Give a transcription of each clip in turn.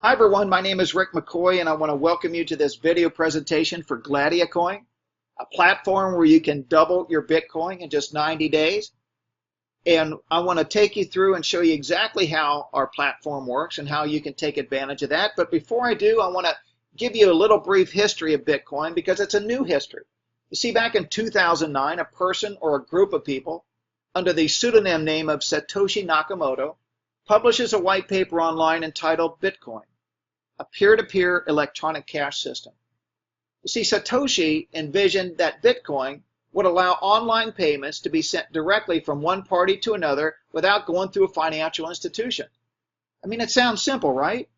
Hi everyone, my name is Rick McCoy and I want to welcome you to this video presentation for gladiacoin, a platform where you can double your Bitcoin in just 90 days. And I want to take you through and show you exactly how our platform works and how you can take advantage of that. But before I do, I want to give you a little brief history of Bitcoin because it's a new history. You see, back in 2009, a person or a group of people under the pseudonym name of Satoshi Nakamoto publishes a white paper online entitled Bitcoin, a peer-to-peer electronic cash system. You see, Satoshi envisioned that Bitcoin would allow online payments to be sent directly from one party to another without going through a financial institution. I mean, it sounds simple, right?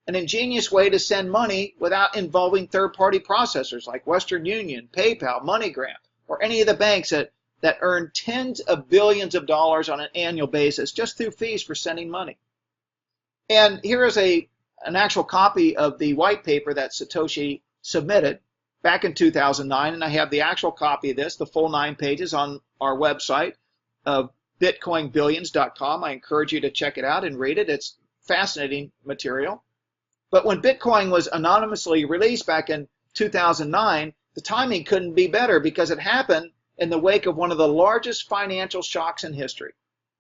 An ingenious way to send money without involving third-party processors like Western Union, PayPal, MoneyGram, or any of the banks that earn tens of billions of dollars on an annual basis just through fees for sending money. And here is an actual copy of the white paper that Satoshi submitted back in 2009, and I have the actual copy of this, the full 9 pages, on our website of bitcoinbillions.com. I encourage you to check it out and read it. It's fascinating material. But when Bitcoin was anonymously released back in 2009, the timing couldn't be better because it happened in the wake of one of the largest financial shocks in history.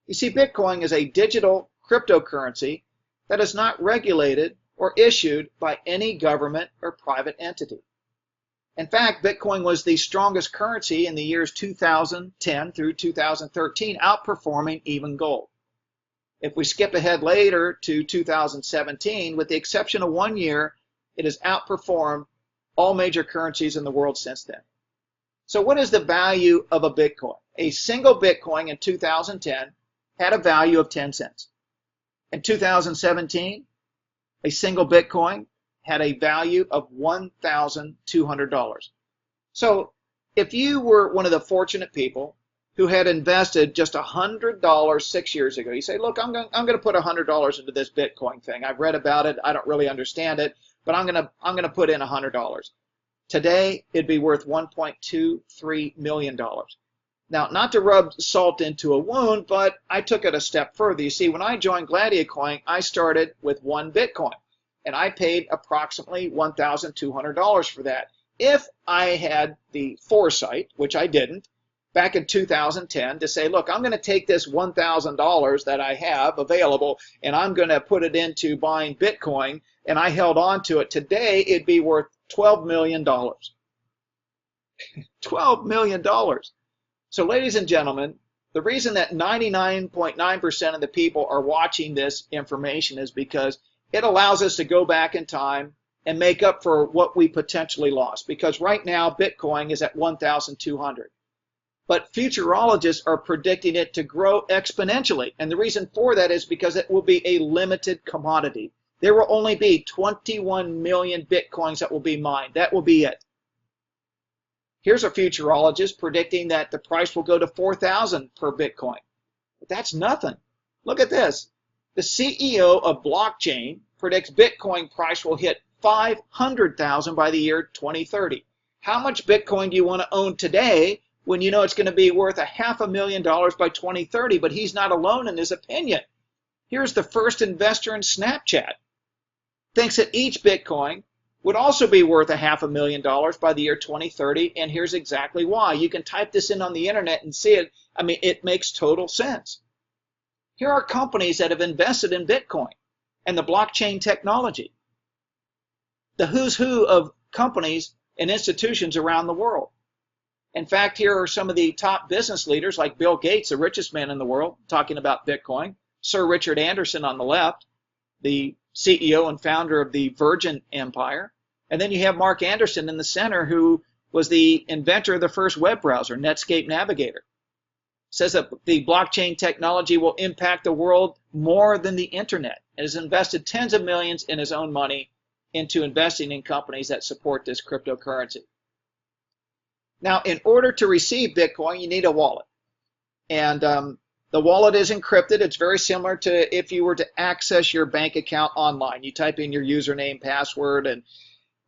You see, Bitcoin is a digital cryptocurrency that is not regulated or issued by any government or private entity. In fact, Bitcoin was the strongest currency in the years 2010 through 2013, outperforming even gold. If we skip ahead later to 2017, with the exception of 1 year, it has outperformed all major currencies in the world since then. So what is the value of a Bitcoin? A single Bitcoin in 2010 had a value of 10 cents. In 2017, a single Bitcoin had a value of $1,200. So if you were one of the fortunate people who had invested just $100 6 years ago, you say, look, I'm going to put $100 into this Bitcoin thing. I've read about it. I don't really understand it, but I'm going to put in $100. Today, it'd be worth $1.23 million. Now, not to rub salt into a wound, but I took it a step further. You see, when I joined gladiacoin, I started with 1 Bitcoin, and I paid approximately $1,200 for that. If I had the foresight, which I didn't, back in 2010 to say, look, I'm going to take this $1,000 that I have available, and I'm going to put it into buying Bitcoin, and I held on to it, today it'd be worth $12 million. $12 million. So ladies and gentlemen, the reason that 99.9% of the people are watching this information is because it allows us to go back in time and make up for what we potentially lost. Because right now, Bitcoin is at 1,200. But futurologists are predicting it to grow exponentially. And the reason for that is because it will be a limited commodity. There will only be 21 million Bitcoins that will be mined. That will be it. Here's a futurologist predicting that the price will go to 4,000 per Bitcoin. But that's nothing. Look at this. The CEO of blockchain predicts Bitcoin price will hit 500,000 by the year 2030. How much Bitcoin do you want to own today when you know it's going to be worth $500,000 by 2030? But he's not alone in his opinion. Here's the first investor in Snapchat. Thinks that each Bitcoin would also be worth $500,000 by the year 2030, and here's exactly why. You can type this in on the internet and see it. I mean, it makes total sense. Here are companies that have invested in Bitcoin and the blockchain technology. The who's who of companies and institutions around the world. In fact, here are some of the top business leaders like Bill Gates, the richest man in the world, talking about Bitcoin. Sir Richard Anderson on the left, the CEO and founder of the Virgin Empire. And then you have Mark Anderson in the center, who was the inventor of the first web browser, Netscape Navigator. Says that the blockchain technology will impact the world more than the internet, and has invested tens of millions in his own money into investing in companies that support this cryptocurrency. Now, in order to receive Bitcoin, you need a wallet. And the wallet is encrypted. It's very similar to if you were to access your bank account online. You type in your username, password, and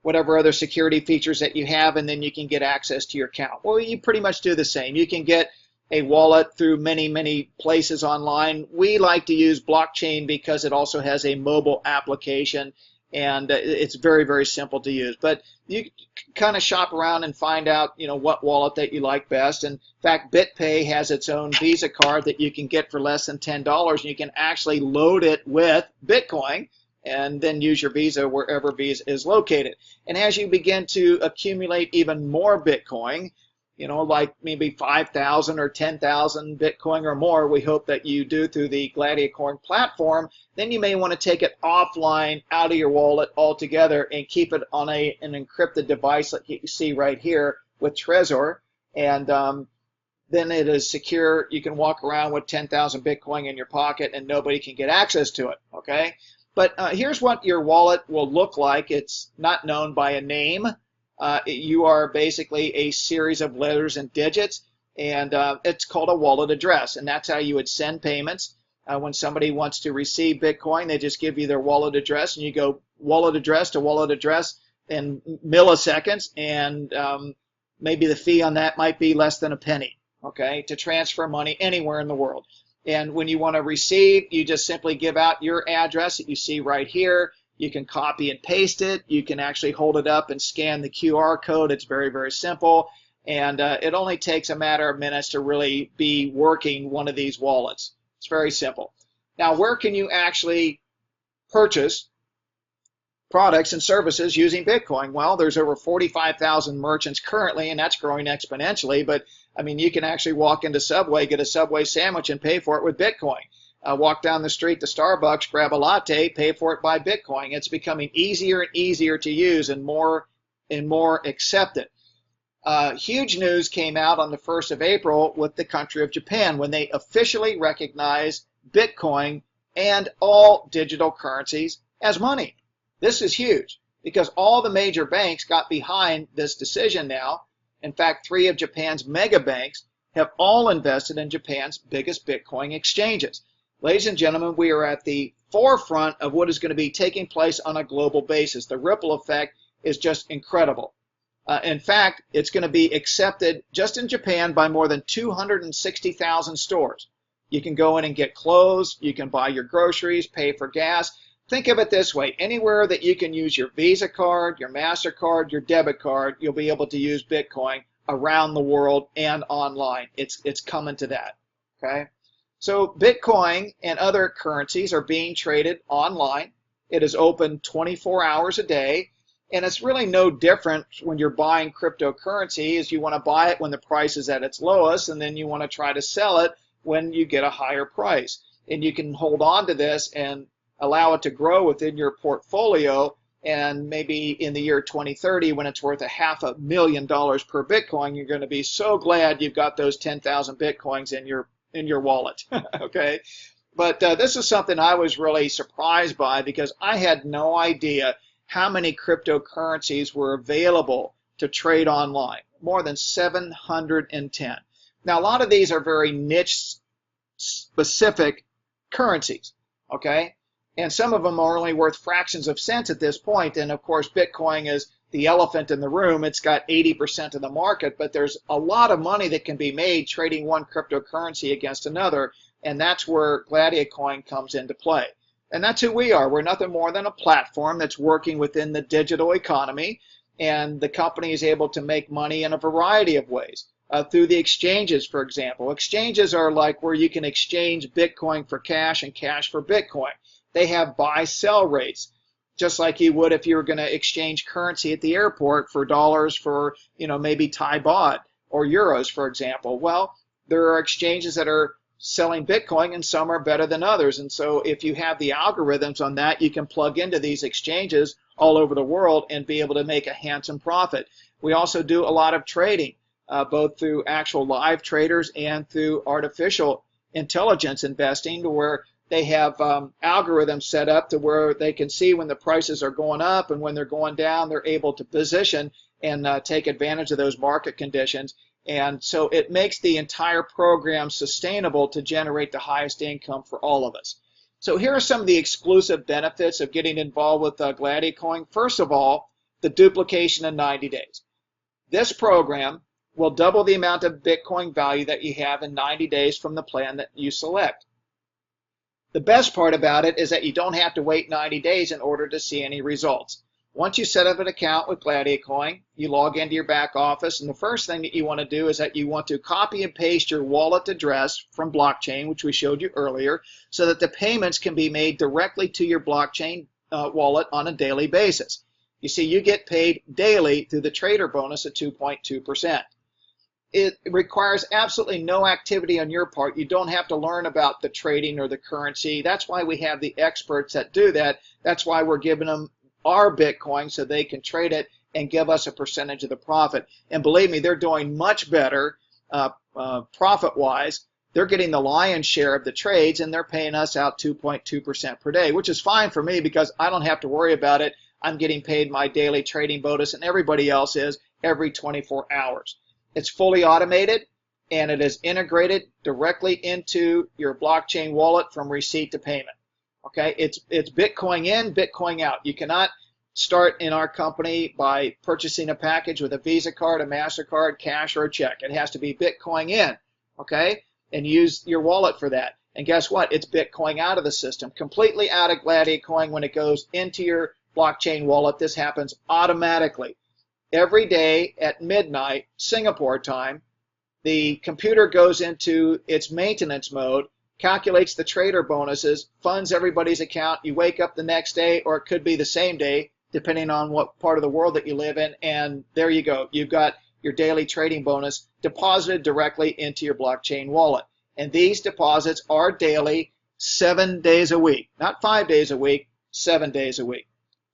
whatever other security features that you have, and then you can get access to your account. Well, you pretty much do the same. You can get a wallet through many places online. We like to use blockchain because it also has a mobile application and it's very, very simple to use. But you kind of shop around and find out, what wallet that you like best. In fact, BitPay has its own Visa card that you can get for less than $10, and you can actually load it with Bitcoin and then use your Visa wherever Visa is located. And as you begin to accumulate even more Bitcoin, like maybe 5,000 or 10,000 Bitcoin or more, we hope that you do through the gladiacoin platform, then you may want to take it offline out of your wallet altogether and keep it on an encrypted device like you see right here with Trezor. And then it is secure. You can walk around with 10,000 Bitcoin in your pocket and nobody can get access to it, okay? But here's what your wallet will look like. It's not known by a name. You are basically a series of letters and digits, and it's called a wallet address, and that's how you would send payments. When somebody wants to receive Bitcoin, they just give you their wallet address, and you go wallet address to wallet address in milliseconds, and maybe the fee on that might be less than a penny, okay, to transfer money anywhere in the world. And when you want to receive, you just simply give out your address that you see right here. You can copy and paste it. You can actually hold it up and scan the QR code. It's very, very simple. And it only takes a matter of minutes to really be working one of these wallets. It's very simple. Now, where can you actually purchase products and services using Bitcoin? Well, there's over 45,000 merchants currently, and that's growing exponentially. But, I mean, you can actually walk into Subway, get a Subway sandwich, and pay for it with Bitcoin. Walk down the street to Starbucks, grab a latte, pay for it by Bitcoin. It's becoming easier and easier to use and more accepted. Huge news came out on the 1st of April with the country of Japan when they officially recognized Bitcoin and all digital currencies as money. This is huge because all the major banks got behind this decision now. In fact, 3 of Japan's mega banks have all invested in Japan's biggest Bitcoin exchanges. Ladies and gentlemen, we are at the forefront of what is going to be taking place on a global basis. The ripple effect is just incredible. In fact, it's going to be accepted just in Japan by more than 260,000 stores. You can go in and get clothes, you can buy your groceries, pay for gas. Think of it this way, anywhere that you can use your Visa card, your MasterCard, your debit card, you'll be able to use Bitcoin around the world and online. It's coming to that, okay? So Bitcoin and other currencies are being traded online. It is open 24 hours a day, and it's really no different when you're buying cryptocurrency. Is you want to buy it when the price is at its lowest, and then you want to try to sell it when you get a higher price. And you can hold on to this and allow it to grow within your portfolio, and maybe in the year 2030, when it's worth $500,000 per Bitcoin, you're going to be so glad you've got those 10,000 Bitcoins in your wallet. Okay, but this is something I was really surprised by because I had no idea how many cryptocurrencies were available to trade online. More than 710. Now, a lot of these are very niche specific currencies, okay, and some of them are only worth fractions of cents at this point. And of course, Bitcoin is the elephant in the room. It's got 80% of the market, but there's a lot of money that can be made trading one cryptocurrency against another, and that's where gladiacoin comes into play. And that's who we are. We're nothing more than a platform that's working within the digital economy, and the company is able to make money in a variety of ways. Through the exchanges, for example. Exchanges are like where you can exchange Bitcoin for cash and cash for Bitcoin. They have buy-sell rates, just like you would if you were going to exchange currency at the airport for dollars for, maybe Thai baht or euros, for example. Well, there are exchanges that are selling Bitcoin and some are better than others. And so if you have the algorithms on that, you can plug into these exchanges all over the world and be able to make a handsome profit. We also do a lot of trading, both through actual live traders and through artificial intelligence investing, to where they have algorithms set up to where they can see when the prices are going up and when they're going down. They're able to position and take advantage of those market conditions. And so it makes the entire program sustainable to generate the highest income for all of us. So here are some of the exclusive benefits of getting involved with gladiacoin. First of all, the duplication in 90 days. This program will double the amount of Bitcoin value that you have in 90 days from the plan that you select. The best part about it is that you don't have to wait 90 days in order to see any results. Once you set up an account with gladiacoin, you log into your back office, and the first thing that you want to do is that you want to copy and paste your wallet address from blockchain, which we showed you earlier, so that the payments can be made directly to your blockchain wallet on a daily basis. You see, you get paid daily through the trader bonus at 2.2%. It requires absolutely no activity on your part. You don't have to learn about the trading or the currency. That's why we have the experts that do that. That's why we're giving them our Bitcoin so they can trade it and give us a percentage of the profit. And believe me, they're doing much better profit-wise. They're getting the lion's share of the trades, and they're paying us out 2.2% per day, which is fine for me because I don't have to worry about it. I'm getting paid my daily trading bonus, and everybody else is every 24 hours. It's fully automated, and it is integrated directly into your blockchain wallet from receipt to payment. Okay, it's Bitcoin in, Bitcoin out. You cannot start in our company by purchasing a package with a Visa card, a MasterCard, cash, or a check. It has to be Bitcoin in, okay, and use your wallet for that. And guess what? It's Bitcoin out of the system, completely out of gladiacoin. When it goes into your blockchain wallet, this happens automatically. Every day at midnight, Singapore time, the computer goes into its maintenance mode, calculates the trader bonuses, funds everybody's account. You wake up the next day, or it could be the same day, depending on what part of the world that you live in, and there you go. You've got your daily trading bonus deposited directly into your blockchain wallet. And these deposits are daily, 7 days a week. Not 5 days a week, 7 days a week.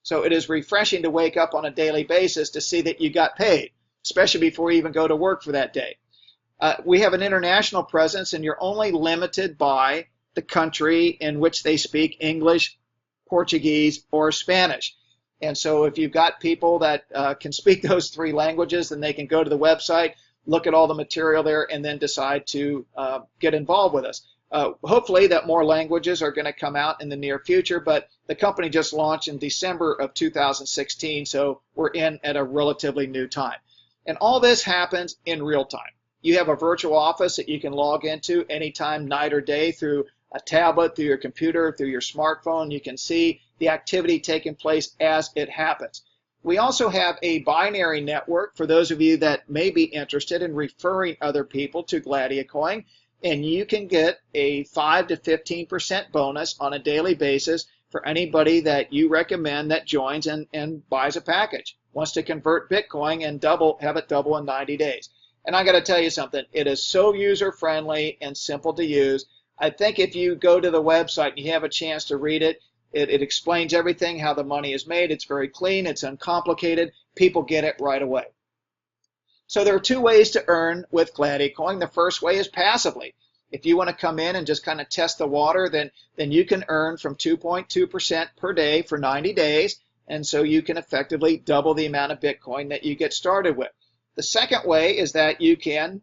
So it is refreshing to wake up on a daily basis to see that you got paid, especially before you even go to work for that day. We have an international presence, and you're only limited by the country in which they speak English, Portuguese, or Spanish. And so if you've got people that can speak those three languages, then they can go to the website, look at all the material there, and then decide to get involved with us. Hopefully that more languages are going to come out in the near future, but the company just launched in December of 2016, so we're in at a relatively new time. And all this happens in real time. You have a virtual office that you can log into anytime, night or day, through a tablet, through your computer, through your smartphone. You can see the activity taking place as it happens. We also have a binary network for those of you that may be interested in referring other people to gladiacoin, and you can get a 5 to 15% bonus on a daily basis for anybody that you recommend that joins and buys a package, wants to convert Bitcoin and have it double in 90 days. And I got to tell you something, it is so user-friendly and simple to use. I think if you go to the website and you have a chance to read it, it explains everything, how the money is made. It's very clean, it's uncomplicated, people get it right away. So there are two ways to earn with gladiacoin. The first way is passively. If you want to come in and just kind of test the water, then you can earn from 2.2% per day for 90 days, and so you can effectively double the amount of Bitcoin that you get started with. The second way is that you can,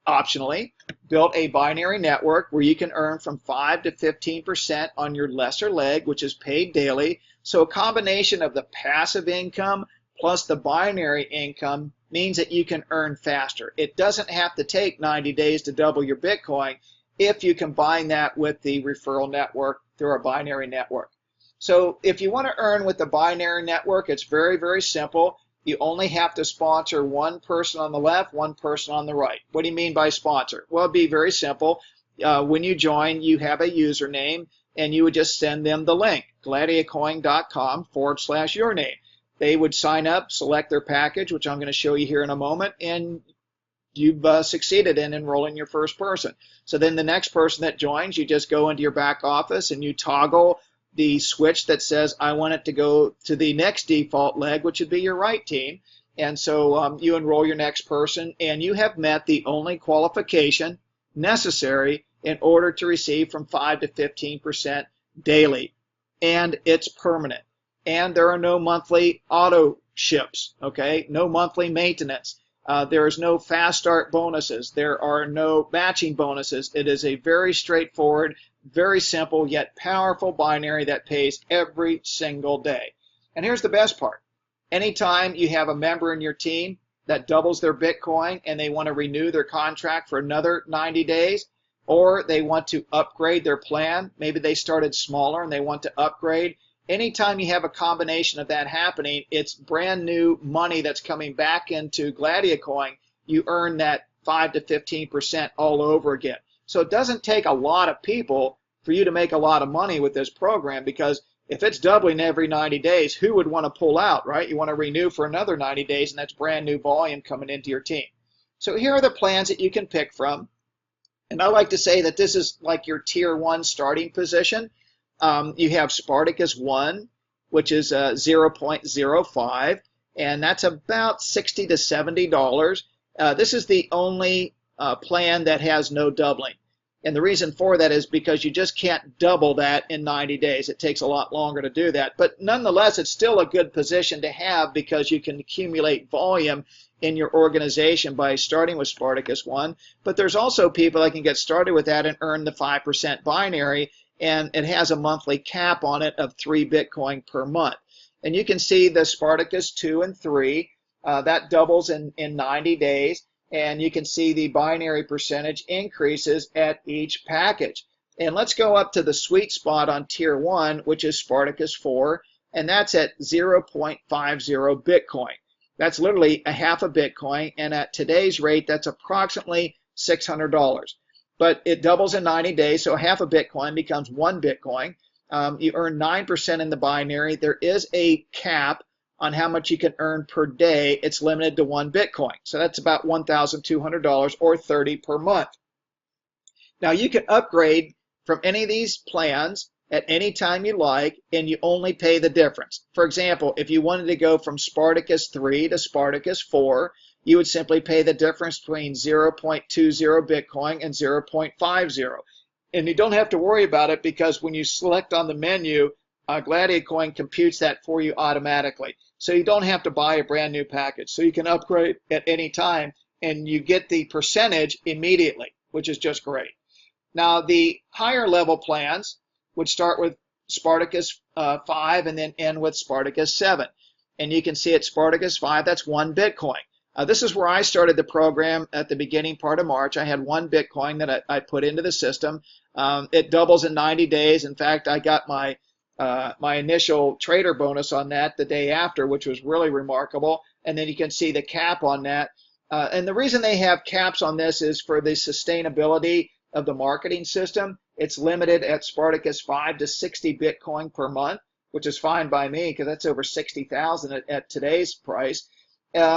optionally, build a binary network where you can earn from 5 to 15% on your lesser leg, which is paid daily. So a combination of the passive income plus the binary income means that you can earn faster. It doesn't have to take 90 days to double your Bitcoin if you combine that with the referral network through a binary network. So if you want to earn with the binary network, it's very, very simple. You only have to sponsor one person on the left, one person on the right. What do you mean by sponsor? Well, it'd be very simple. When you join, you have a username, and you would just send them the link, gladiacoin.com/yourname. They would sign up, select their package, which I'm going to show you here in a moment, and you've succeeded in enrolling your first person. So then the next person that joins, you just go into your back office and you toggle the switch that says, I want it to go to the next default leg, which would be your right team. And so you enroll your next person, and you have met the only qualification necessary in order to receive from 5 to 15% daily. And it's permanent. And there are no monthly auto ships, okay? No monthly maintenance. There is no fast start bonuses. There are no matching bonuses. It is a very straightforward, very simple yet powerful binary that pays every single day. And here's the best part. Anytime you have a member in your team that doubles their Bitcoin and they want to renew their contract for another 90 days, or they want to upgrade their plan. Maybe they started smaller and they want to upgrade. Anytime you have a combination of that happening, it's brand new money that's coming back into gladiacoin. You earn that 5 to 15% all over again. So it doesn't take a lot of people for you to make a lot of money with this program, because if it's doubling every 90 days, who would want to pull out, right? You want to renew for another 90 days, and that's brand new volume coming into your team. So here are the plans that you can pick from. And I like to say that this is like your tier 1 starting position. You have Spartacus 1, which is 0.05, and that's about $60 to $70. This is the only plan that has no doubling. And the reason for that is because you just can't double that in 90 days. It takes a lot longer to do that. But nonetheless, it's still a good position to have, because you can accumulate volume in your organization by starting with Spartacus 1. But there's also people that can get started with that and earn the 5% binary, and it has a monthly cap on it of 3 Bitcoin per month. And you can see the Spartacus 2 and 3, that doubles in 90 days. And you can see the binary percentage increases at each package. And let's go up to the sweet spot on tier 1, which is Spartacus 4, and that's at 0.50 Bitcoin. That's literally a half a Bitcoin, and at today's rate, that's approximately $600. But it doubles in 90 days, so half a Bitcoin becomes 1 Bitcoin. You earn 9% in the binary. There is a cap on how much you can earn per day. It's limited to 1 Bitcoin. So that's about $1,200 or $30 per month. Now you can upgrade from any of these plans at any time you like, and you only pay the difference. For example, if you wanted to go from Spartacus 3 to Spartacus 4, you would simply pay the difference between 0.20 Bitcoin and 0.50. And you don't have to worry about it, because when you select on the menu, gladiacoin computes that for you automatically. So you don't have to buy a brand new package. So you can upgrade at any time, and you get the percentage immediately, which is just great. Now the higher level plans would start with Spartacus 5 and then end with Spartacus 7. And you can see at Spartacus 5, that's 1 Bitcoin. This is where I started the program at the beginning part of March. I had 1 Bitcoin that I put into the system. It doubles in 90 days. In fact, I got my initial trader bonus on that the day after, which was really remarkable. And then you can see the cap on that. And the reason they have caps on this is for the sustainability of the marketing system. It's limited at Spartacus 5 to 60 Bitcoin per month, which is fine by me, because that's over 60,000 at today's price.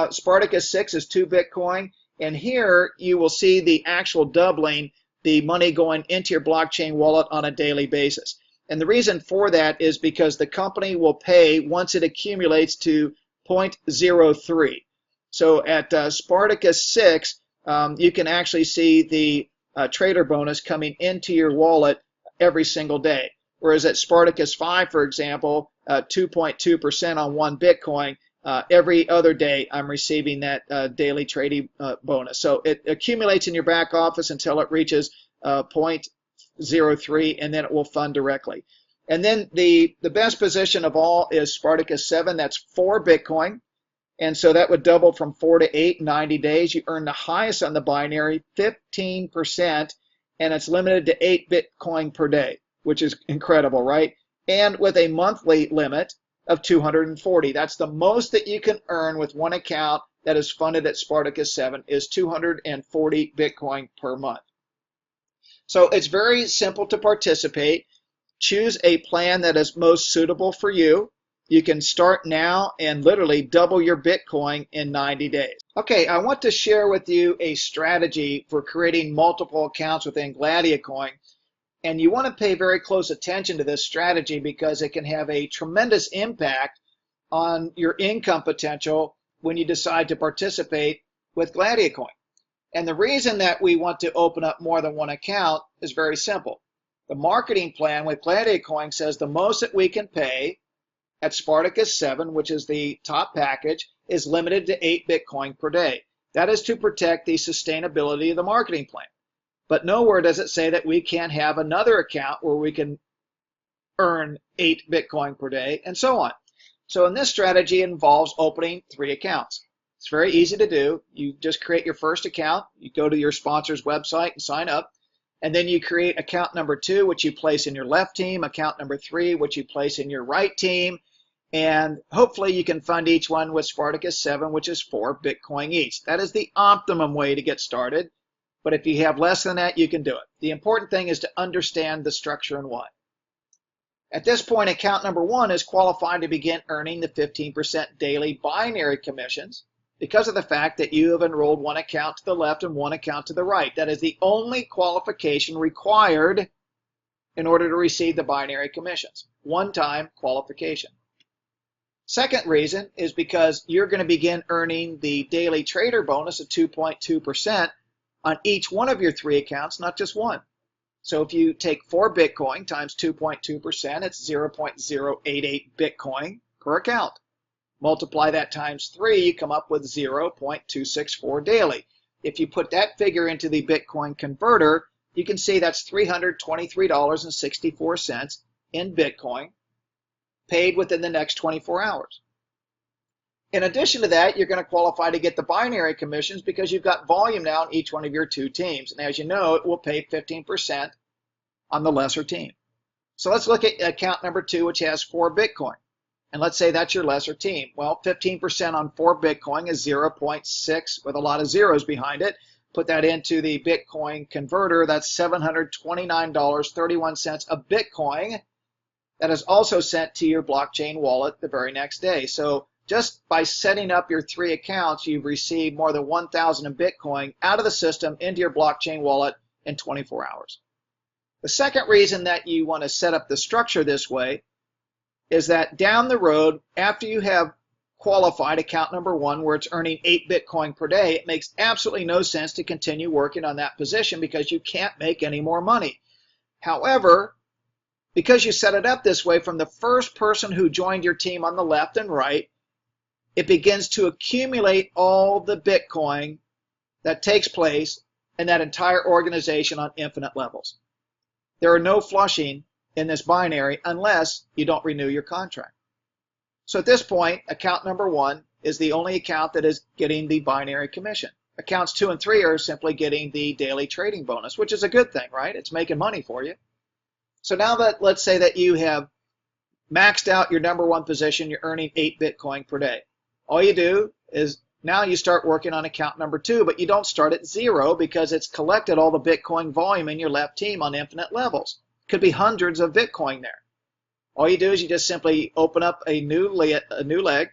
Spartacus 6 is 2 Bitcoin. And here you will see the actual doubling, the money going into your blockchain wallet on a daily basis. And the reason for that is because the company will pay once it accumulates to 0.03. So at Spartacus 6, you can actually see the trader bonus coming into your wallet every single day. Whereas at Spartacus 5, for example, 2.2% on 1 Bitcoin, every other day I'm receiving that daily trading bonus. So it accumulates in your back office until it reaches 0.03, and then it will fund directly. And then the best position of all is Spartacus 7. That's 4 Bitcoin. And so that would double from 4 to 8 in 90 days. You earn the highest on the binary, 15%, and it's limited to 8 Bitcoin per day, which is incredible, right? And with a monthly limit of 240. That's the most that you can earn with one account that is funded at Spartacus 7 is 240 Bitcoin per month. So it's very simple to participate. Choose a plan that is most suitable for you. You can start now and literally double your Bitcoin in 90 days. Okay, I want to share with you a strategy for creating multiple accounts within gladiacoin. And you want to pay very close attention to this strategy, because it can have a tremendous impact on your income potential when you decide to participate with gladiacoin. And the reason that we want to open up more than one account is very simple. The marketing plan with gladiacoin says the most that we can pay at Spartacus 7, which is the top package, is limited to 8 Bitcoin per day. That is to protect the sustainability of the marketing plan. But nowhere does it say that we can't have another account where we can earn 8 Bitcoin per day, and so on. So in this strategy, it involves opening 3 accounts. It's very easy to do. You just create your first account. You go to your sponsor's website and sign up. And then you create account number 2, which you place in your left team, account number 3, which you place in your right team, and hopefully you can fund each one with Spartacus 7, which is 4 Bitcoin each. That is the optimum way to get started, but if you have less than that, you can do it. The important thing is to understand the structure and why. At this point, account number 1 is qualified to begin earning the 15% daily binary commissions because of the fact that you have enrolled one account to the left and one account to the right. That is the only qualification required in order to receive the binary commissions. One-time qualification. Second reason is because you're going to begin earning the daily trader bonus of 2.2% on each one of your 3 accounts, not just one. So if you take 4 Bitcoin times 2.2%, it's 0.088 Bitcoin per account. Multiply that times 3, you come up with 0.264 daily. If you put that figure into the Bitcoin converter, you can see that's $323.64 in Bitcoin paid within the next 24 hours. In addition to that, you're going to qualify to get the binary commissions because you've got volume now in each one of your 2 teams. And as you know, it will pay 15% on the lesser team. So let's look at account number 2, which has 4 Bitcoin. And let's say that's your lesser team. Well, 15% on 4 Bitcoin is 0.6 with a lot of zeros behind it. Put that into the Bitcoin converter, that's $729.31 a Bitcoin. That is also sent to your blockchain wallet the very next day. So just by setting up your 3 accounts, you've received more than 1,000 in Bitcoin out of the system into your blockchain wallet in 24 hours. The second reason that you want to set up the structure this way is that down the road, after you have qualified account number 1 where it's earning 8 Bitcoin per day, it makes absolutely no sense to continue working on that position because you can't make any more money. However, because you set it up this way, from the first person who joined your team on the left and right, it begins to accumulate all the Bitcoin that takes place in that entire organization on infinite levels. There are no flushing in this binary unless you don't renew your contract. So at this point, account number 1 is the only account that is getting the binary commission. Accounts 2 and 3 are simply getting the daily trading bonus, which is a good thing, right? It's making money for you. So now that, let's say that you have maxed out your number 1 position, you're earning 8 Bitcoin per day. All you do is now you start working on account number 2, but you don't start at 0 because it's collected all the Bitcoin volume in your left team on infinite levels. Could be hundreds of Bitcoin there. All you do is you just simply open up a new leg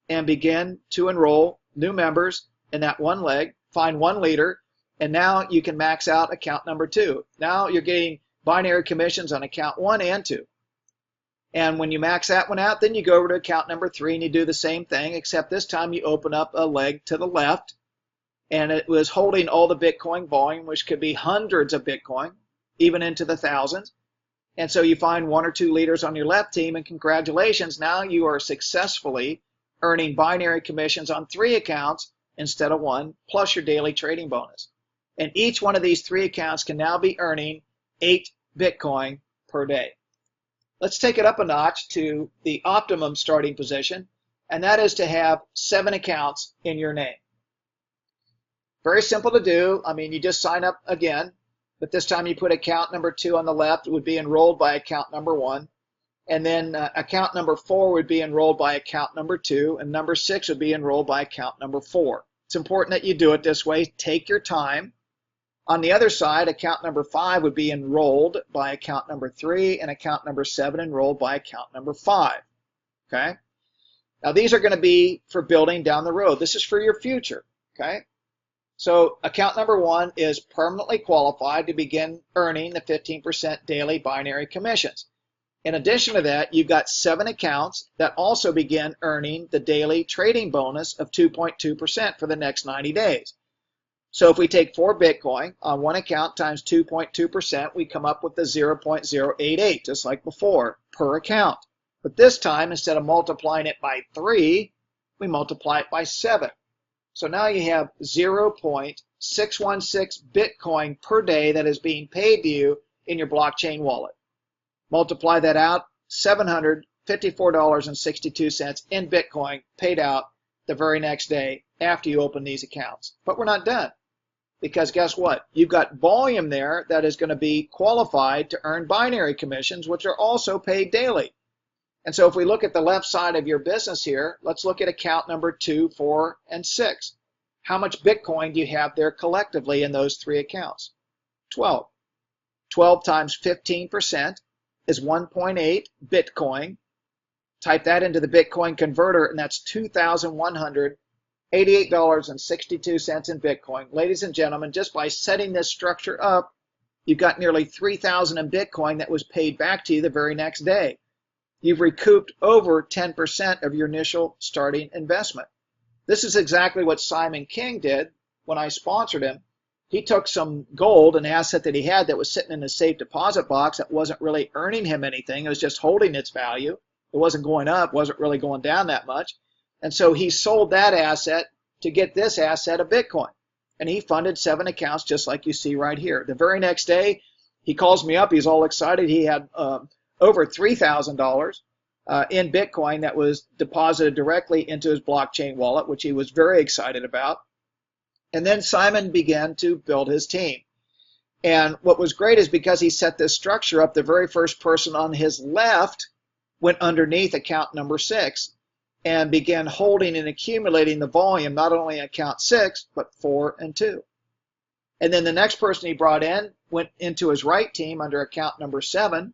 and begin to enroll new members in that one leg, find one leader, and now you can max out account number 2. Now you're getting binary commissions on account 1 and 2. And when you max that one out, then you go over to account number 3 and you do the same thing, except this time you open up a leg to the left and it was holding all the Bitcoin volume, which could be hundreds of Bitcoin, even into the thousands. And so you find 1 or 2 leaders on your left team, and congratulations, now you are successfully earning binary commissions on 3 accounts instead of 1, plus your daily trading bonus. And each one of these 3 accounts can now be earning 8 Bitcoin per day. Let's take it up a notch to the optimum starting position, and that is to have 7 accounts in your name. Very simple to do. I mean, you just sign up again, but this time you put account number 2 on the left. It would be enrolled by account number 1. And then account number 4 would be enrolled by account number 2. And number 6 would be enrolled by account number 4. It's important that you do it this way. Take your time. On the other side, account number 5 would be enrolled by account number 3, and account number 7 enrolled by account number 5. Okay? Now these are going to be for building down the road. This is for your future. Okay? So account number 1 is permanently qualified to begin earning the 15% daily binary commissions. In addition to that, you've got 7 accounts that also begin earning the daily trading bonus of 2.2% for the next 90 days. So if we take 4 Bitcoin on one account times 2.2%, we come up with the 0.088, just like before, per account. But this time, instead of multiplying it by 3, we multiply it by 7. So now you have 0.616 Bitcoin per day that is being paid to you in your blockchain wallet. Multiply that out, $754.62 in Bitcoin paid out the very next day after you open these accounts. But we're not done. because guess what? You've got volume there that is going to be qualified to earn binary commissions, which are also paid daily. And so if we look at the left side of your business here, let's look at account number 2, 4, and 6. How much Bitcoin do you have there collectively in those 3 accounts? 12. 12 times 15% is 1.8 Bitcoin. Type that into the Bitcoin converter, and that's $2,188.62 in Bitcoin. Ladies and gentlemen, just by setting this structure up, you've got nearly $3,000 in Bitcoin that was paid back to you the very next day. You've recouped over 10% of your initial starting investment. This is exactly what Simon King did when I sponsored him. He took some gold, an asset that he had that was sitting in a safe deposit box that wasn't really earning him anything. It was just holding its value. It wasn't going up, wasn't really going down that much. And so he sold that asset to get this asset of Bitcoin. And he funded 7 accounts just like you see right here. The very next day, he calls me up. He's all excited. He had over $3,000 in Bitcoin that was deposited directly into his blockchain wallet, which he was very excited about. And then Simon began to build his team. And what was great is because he set this structure up, the very first person on his left went underneath account number 6 and began holding and accumulating the volume, not only in account 6, but 4 and 2. And then the next person he brought in went into his right team under account number 7,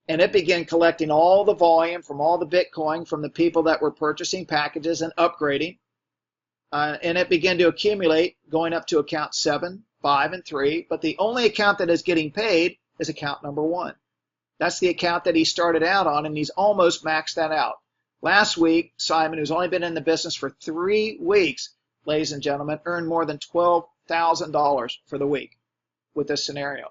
and it began collecting all the volume from all the Bitcoin from the people that were purchasing packages and upgrading. And it began to accumulate, going up to account 7, 5, and 3. But the only account that is getting paid is account number 1. That's the account that he started out on, and he's almost maxed that out. Last week, Simon, who's only been in the business for 3 weeks, ladies and gentlemen, earned more than $12,000 for the week with this scenario.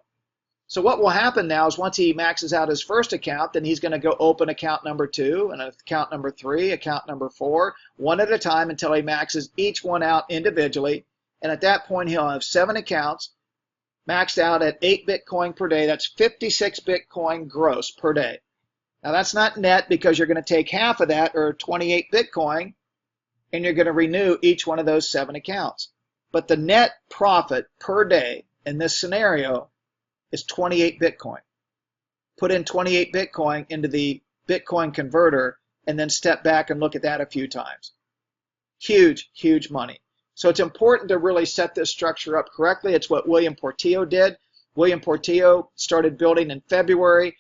So what will happen now is once he maxes out his first account, then he's going to go open account number 2 and account number 3, account number 4, one at a time until he maxes each one out individually. And at that point, he'll have 7 accounts maxed out at 8 Bitcoin per day. That's 56 Bitcoin gross per day. Now that's not net because you're going to take half of that, or 28 Bitcoin, and you're going to renew each one of those 7 accounts. But the net profit per day in this scenario is 28 Bitcoin. Put in 28 Bitcoin into the Bitcoin converter and then step back and look at that a few times. Huge, huge money. So it's important to really set this structure up correctly. It's what William Portillo did. William Portillo started building in February.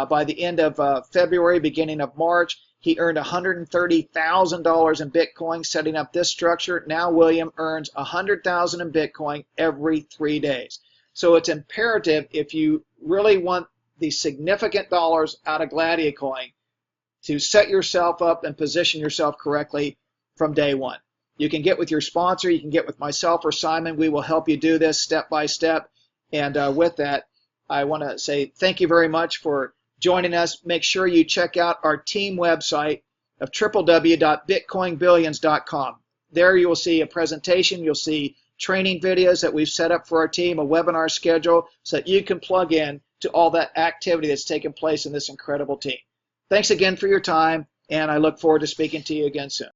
By the end of February, beginning of March, he earned $130,000 in Bitcoin setting up this structure. Now William earns $100,000 in Bitcoin every 3 days. So it's imperative, if you really want the significant dollars out of gladiacoin, to set yourself up and position yourself correctly from day one. You can get with your sponsor, you can get with myself or Simon. We will help you do this step by step. And with that, I want to say thank you very much for joining us. Make sure you check out our team website of www.bitcoinbillions.com. There you will see a presentation, you'll see training videos that we've set up for our team, a webinar schedule, so that you can plug in to all that activity that's taking place in this incredible team. Thanks again for your time, and I look forward to speaking to you again soon.